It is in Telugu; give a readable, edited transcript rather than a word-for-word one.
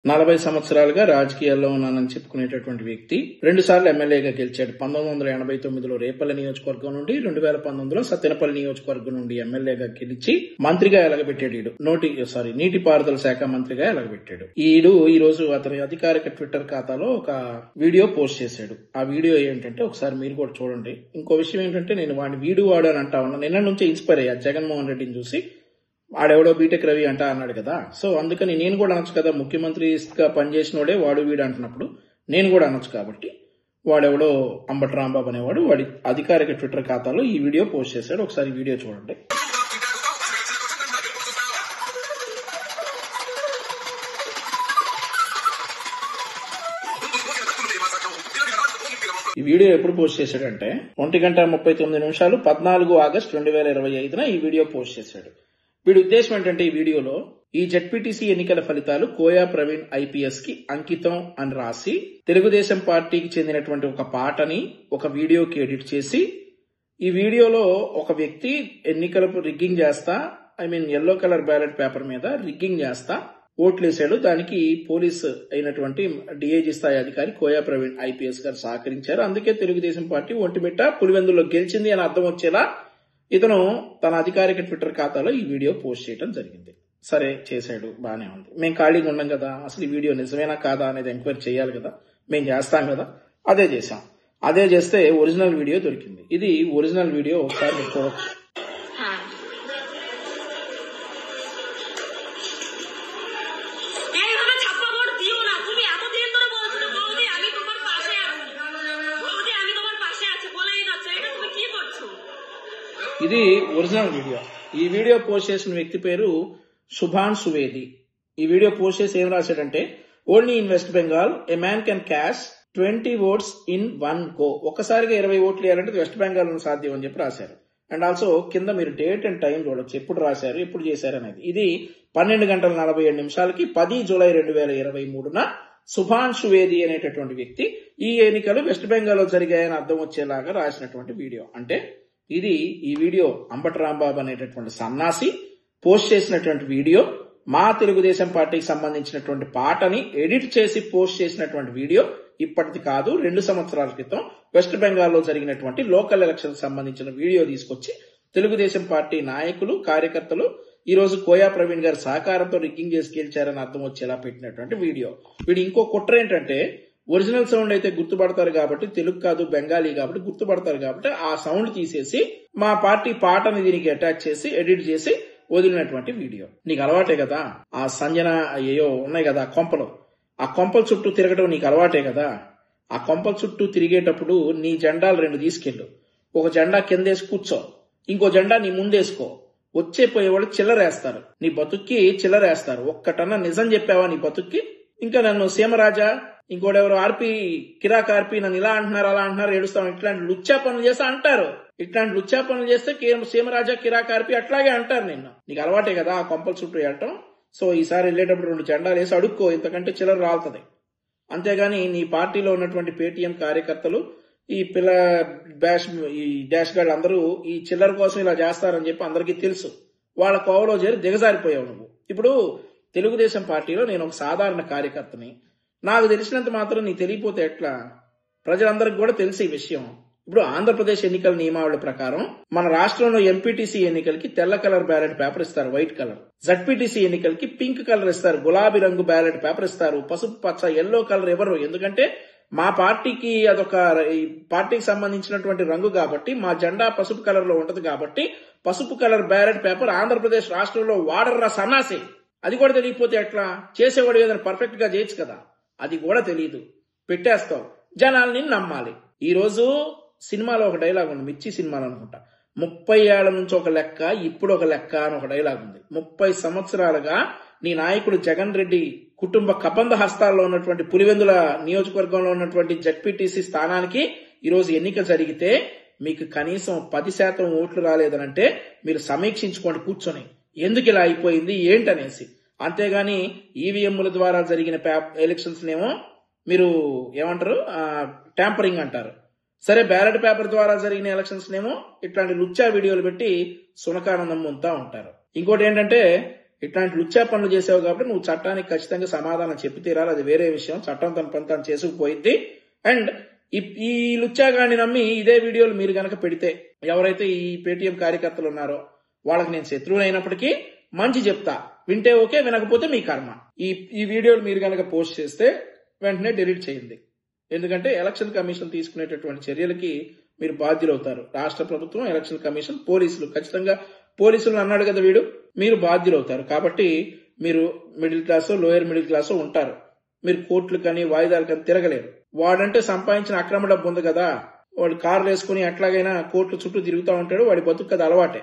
40 సంవత్సరాలుగా రాజకీయాల్లో ఉన్నానని చెప్పుకునేటటువంటి వ్యక్తి 2 సార్లు ఎమ్మెల్యేగా గెలిచాడు. 1989లో రేపల్లి నియోజకవర్గం నుండి, 2019లో సత్తెనపల్లి నియోజకవర్గం నుండి ఎమ్మెల్యేగా గెలిచి మంత్రిగా ఎలగబెట్టాడు. నీటిపారుదల శాఖ మంత్రిగా ఎలగబెట్టాడు. ఈ రోజు అతని అధికారిక ట్విట్టర్ ఖాతాలో ఒక వీడియో పోస్ట్ చేశాడు. ఆ వీడియో ఏంటంటే ఒకసారి మీరు కూడా చూడండి. ఇంకో విషయం ఏంటంటే నేను వాడిని వాడు అని అంటా ఉన్నా. నిన్న నుంచి ఇన్స్పైర్ అయ్యా జగన్మోహన్ రెడ్డిని చూసి. ఆడెవడో బీటెక్ రవి అంటా అన్నాడు కదా, సో అందుకని నేను కూడా అనొచ్చు కదా, ముఖ్యమంత్రిగా పనిచేసినోడే వాడు వీడు అంటున్నప్పుడు నేను కూడా అనొచ్చు. కాబట్టి వాడెవడో అంబటి రాంబాబు అనేవాడు వాడి అధికారిక ట్విట్టర్ ఖాతాలో ఈ వీడియో పోస్ట్ చేశాడు. ఒకసారి వీడియో చూడండి. ఈ వీడియో ఎప్పుడు పోస్ట్ చేశాడంటే 1:39 14 ఆగస్టు 2025 ఈ వీడియో పోస్ట్ చేశాడు. వీడి ఉద్దేశం ఏంటంటే ఈ వీడియోలో ఈ జెడ్పీటీసీ ఎన్నికల ఫలితాలు కోయా ప్రవీణ్ ఐపీఎస్ కి అంకితం అని రాసి తెలుగుదేశం పార్టీకి చెందినటువంటి ఒక పాటని ఒక వీడియోకి ఎడిట్ చేసి ఈ వీడియోలో ఒక వ్యక్తి ఎన్నికలకు రిగ్గింగ్ చేస్తా ఎల్లో కలర్ బ్యాలెట్ పేపర్ మీద రిగ్గింగ్ చేస్తా ఓట్లేశాడు. దానికి పోలీసు అయినటువంటి డిఐజీ స్థాయి అధికారి కోయా ప్రవీణ్ ఐపీఎస్ గారు సహకరించారు. అందుకే తెలుగుదేశం పార్టీ ఒంటిమిట్ట పులివెందుల్లో గెలిచింది అని అర్థం వచ్చేలా ఇతను తన అధికారిక ట్విట్టర్ ఖాతాలో ఈ వీడియో పోస్ట్ చేయడం జరిగింది. సరే చేశాడు, బానే ఉంది. మేము ఖాళీగా ఉన్నాం కదా, అసలు ఈ వీడియో నిజమేనా కాదా అనేది ఎంక్వైరీ చేయాలి కదా, మేము చేస్తాం కదా. అదే చేశాం. అదే చేస్తే ఒరిజినల్ వీడియో దొరికింది. ఇది ఒరిజినల్ వీడియో, ఒకసారి మీరు చూడొచ్చు. ఇది ఒరిజినల్ వీడియో. ఈ వీడియో పోస్ట్ చేసిన వ్యక్తి పేరు సుభాన్ సువేది. ఈ వీడియో పోస్ట్ చేసి ఏం రాశాడంటే, only in West Bengal a man can cash 20 votes in one go. ఒక్కసారిగా 20 ఓట్లు వేయాలంటే వెస్ట్ బెంగాల్ లో సాధ్యం అని చెప్పి రాశారు. అండ్ ఆల్సో కింద మీరు డేట్ అండ్ టైం చూడొచ్చు, ఎప్పుడు రాశారు, ఎప్పుడు చేశారు అనేది. ఇది 12:47 10 జూలై 2023 సుభాన్ సువేది అనేటటువంటి వ్యక్తి ఈ ఎన్నికలు వెస్ట్ బెంగాల్ లో జరిగాయని అర్థం వచ్చేలాగా రాసినటువంటి వీడియో. అంటే ఈ వీడియో అంబటి రాంబాబు అనేటటువంటి సన్నాసి పోస్ట్ చేసినటువంటి వీడియో, మా తెలుగుదేశం పార్టీకి సంబంధించినటువంటి పాటని ఎడిట్ చేసి పోస్ట్ చేసినటువంటి వీడియో. ఇప్పటిది కాదు, 2 సంవత్సరాల క్రితం వెస్ట్ బెంగాల్లో జరిగినటువంటి లోకల్ ఎలక్షన్ సంబంధించిన వీడియో తీసుకొచ్చి తెలుగుదేశం పార్టీ నాయకులు, కార్యకర్తలు ఈ రోజు కోయా ప్రవీణ్ గారి సహకారంతో రిగ్గింగ్ చేసి గెలిచారని అర్థం వచ్చేలా పెట్టినటువంటి వీడియో. వీడు ఇంకో కుట్ర ఏంటంటే, ఒరిజినల్ సౌండ్ అయితే గుర్తుపడతారు కాబట్టి, తెలుగు కాదు బెంగాలీ కాబట్టి గుర్తుపడతారు కాబట్టి ఆ సౌండ్ తీసేసి మా పార్టీ పాటని దీనికి అటాచ్ చేసి ఎడిట్ చేసి వదిలినటువంటి వీడియో. నీకు అలవాటే కదా, ఆ సంజన అయ్యో ఉన్నాయి కదా కొంపలు, ఆ కొంపల చుట్టూ తిరగడం నీకు అలవాటే కదా. ఆ కొంపల చుట్టూ తిరిగేటప్పుడు నీ జెండాలు 2 తీసుకెళ్ళు. ఒక జెండా కిందేసి కూర్చో, ఇంకో జెండా నీ ముందేసుకో. వచ్చే పోయేవాళ్ళు చిల్లరేస్తారు, నీ బతుక్కి చిల్లరేస్తారు. ఒక్కటన్నా నిజం చెప్పావా నీ బతుక్కి? ఇంకా నన్ను సీమరాజా, ఇంకోటెవరు కిరాక్ ఆర్పి నన్ను ఇలా అంటున్నారు అలా అంటున్నారు ఏడుస్తాం, ఇట్లాంటి లుచ్చా పనులు చేస్తా అంటారు. ఇట్లాంటి లుచ్చా పనులు చేస్తే సీమరాజా, కిరాక్ ఆర్పి అట్లాగే అంటారు. నీకు అలవాటే కదా ఆ కొంపల చుట్టూ వెళ్ళటం. సో ఈసారి వెళ్ళేటప్పుడు 2 జెండాలు వేసి అడుక్కో, ఇంతకంటే చిల్లర రాలుతుంది. అంతేగాని నీ పార్టీలో ఉన్నటువంటి పేటీఎం కార్యకర్తలు, ఈ డాష్ గార్డ్ అందరూ ఈ చిల్లర కోసం ఇలా చేస్తారని చెప్పి అందరికీ తెలుసు. వాళ్ళ కోవలో చేరి దిగజారిపోయావు నువ్వు. ఇప్పుడు తెలుగుదేశం పార్టీలో నేను ఒక సాధారణ కార్యకర్తని, నాకు తెలిసినంత మాత్రం నీకు తెలియపోతే ఎట్లా? ప్రజలందరికీ కూడా తెలిసే విషయం. ఇప్పుడు ఆంధ్రప్రదేశ్ ఎన్నికల నియమావళి ప్రకారం మన రాష్ట్రంలో ఎంపీటీసీ ఎన్నికలకి తెల్ల కలర్ బ్యాలెట్ పేపర్ ఇస్తారు, వైట్ కలర్. జడ్పీటీసీ ఎన్నికలకి పింక్ కలర్ ఇస్తారు, గులాబీ రంగు బ్యాలెట్ పేపర్ ఇస్తారు. పసుపు పచ్చ ఎల్లో కలర్ ఎవరు, ఎందుకంటే మా పార్టీకి అదొక పార్టీకి సంబంధించినటువంటి రంగు కాబట్టి, మా జెండా పసుపు కలర్ లో ఉంటది కాబట్టి పసుపు కలర్ బ్యాలెట్ పేపర్ ఆంధ్రప్రదేశ్ రాష్ట్రంలో వాడర్రా సన్నాసి. అది కూడా తెలియకపోతే ఎట్లా? చేసేవాడు ఏదైనా పర్ఫెక్ట్ గా చేయొచ్చు కదా, అది కూడా తెలియదు. పెట్టేస్తావు, జనాల్ని నమ్మాలి. ఈ రోజు సినిమాలో ఒక డైలాగ్ ఉంది, మిర్చి సినిమాలో అనుకుంటా, 30 ఏళ్ల నుంచి ఒక లెక్క, ఇప్పుడు ఒక లెక్క అని ఒక డైలాగ్ ఉంది. 30 సంవత్సరాలుగా నీ నాయకుడు జగన్ రెడ్డి కుటుంబ కబంధ హస్తాల్లో ఉన్నటువంటి పులివెందుల నియోజకవర్గంలో ఉన్నటువంటి జడ్పీటీసీ స్థానానికి ఈరోజు ఎన్నిక జరిగితే మీకు కనీసం 10% ఓట్లు రాలేదనంటే మీరు సమీక్షించుకోండి కూర్చొని, ఎందుకు ఇలా అయిపోయింది ఏంటనేసి. అంతేగాని ఈవీఎంల ద్వారా జరిగిన ఎలక్షన్స్ నేమో మీరు ఏమంటారు, ట్యాంపరింగ్ అంటారు. సరే, బ్యాలెట్ పేపర్ ద్వారా జరిగిన ఎలక్షన్స్ నేమో ఇట్లాంటి లుచ్చా వీడియోలు పెట్టి సునకానందం పొందుతా ఉంటారు. ఇంకోటి ఏంటంటే, ఇట్లాంటి లుచ్చా పనులు చేసావు కాబట్టి నువ్వు చట్టానికి ఖచ్చితంగా సమాధానం చెప్పి తీరాలి. అది వేరే విషయం. చట్టం తన పని తాను చేసుకుపోయింది. అండ్ ఈ లుచ్చాగాన్ని నమ్మి ఇదే వీడియోలు మీరు గనక పెడితే ఎవరైతే ఈ పేటీఎం కార్యకర్తలు ఉన్నారో వాళ్ళకి నేను శత్రువులు అయినప్పటికీ మంచి చెప్తా. వింటే ఓకే, వినకపోతే మీ కర్మ. ఈ వీడియోలు మీరు గనక పోస్ట్ చేస్తే వెంటనే డిలీట్ చేయండి. ఎందుకంటే ఎలక్షన్ కమిషన్ తీసుకునేటటువంటి చర్యలకి మీరు బాధ్యులవుతారు. రాష్ట్ర ప్రభుత్వం, ఎలక్షన్ కమిషన్, పోలీసులు, ఖచ్చితంగా పోలీసులు అన్నాడు కదా వీడు, మీరు బాధ్యులవుతారు. కాబట్టి మీరు మిడిల్ క్లాసో లోయర్ మిడిల్ క్లాసో ఉంటారు. మీరు కోర్టులు కానీ వాయిదాలు కానీ తిరగలేరు. వాడంటే సంపాదించిన అక్రమ డబ్బు ఉంది కదా, వాడు కార్లు వేసుకుని ఎట్లాగైనా కోర్టుల చుట్టూ తిరుగుతూ ఉంటాడు. వాడి బతుకు కదా అలవాటే.